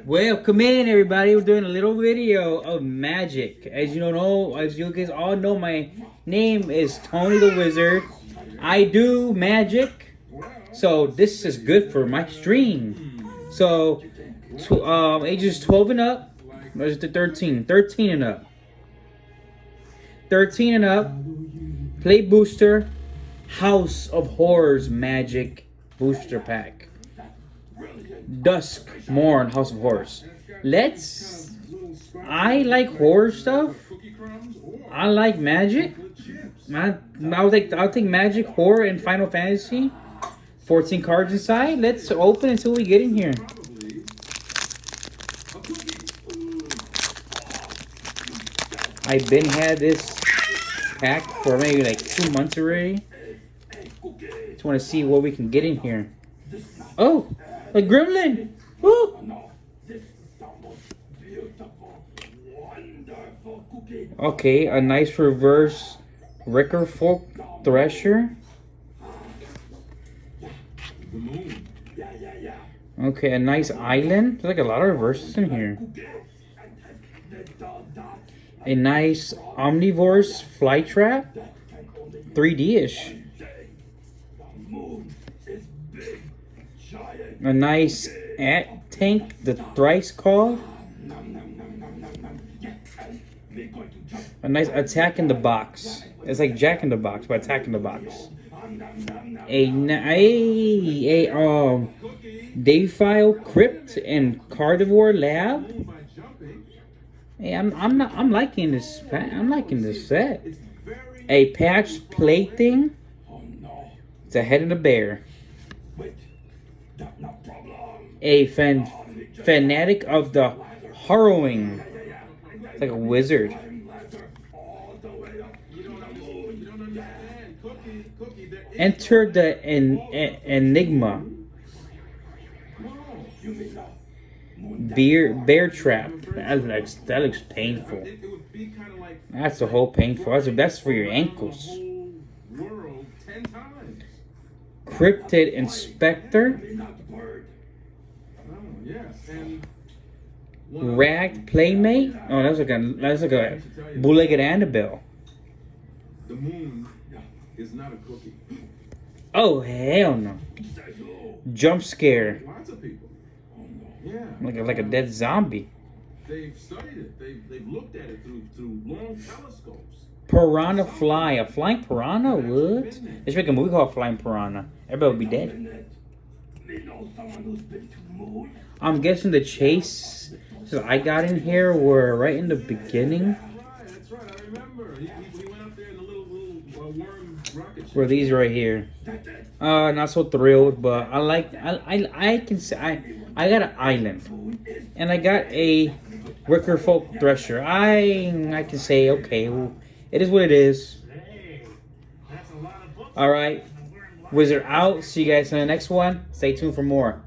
Welcome in, everybody. We're doing a little video of magic. As you guys all know, my name is Tony the Wizard. I do magic, so this is good for my stream. So, ages 12 and up, or is it 13? 13 and up. 13 and up. Play booster. House of Horrors Magic Booster Pack. Dusk Morn House of Horrors. I like horror stuff. I like magic. I'll take magic, horror, and Final Fantasy. 14 cards inside. Let's open until we get in here. I've been had this pack for maybe like 2 months already. Just want to see what we can get in here. Oh, a gremlin! Woo! Okay, a nice reverse Ricker Folk Thresher. Okay, a nice island. There's like a lot of reverses in here. A nice Omnivorous Flytrap. 3D-ish. A nice Tank, the Thrice Call. A nice Attack in the Box. It's like Jack in the Box, but Attack in the Box. A Dayfile Crypt and Carnivore Lab. Hey, I'm liking this. I'm liking this set. A Patched Plaything. It's a head of the bear. A Fanatic of the Harrowing. It's like a wizard. Enter the Enigma. Bear Trap. That looks painful. That's the whole painful. That's for your ankles. Cryptid Inspector. Ragged Playmate. Oh, that's like a Bull-legged Annabelle. The moon is not a cookie. Oh, hell no. Jump Scare. Lots of people. Yeah. Like a dead zombie. They've studied it. They've looked at it through long telescopes. Piranha Fly. A flying piranha? What? Let's make a movie called Flying Piranha. Everybody would be dead. I'm guessing the chase I got in here were right in the beginning. That's right. I remember. He went up there in the little worm rocket ship. Were these right here? Not so thrilled, but I can say I got an island, and I got a Ricker Folk Thresher. I can say okay, well, it is what it is. All right, Wizard out. See you guys in the next one. Stay tuned for more.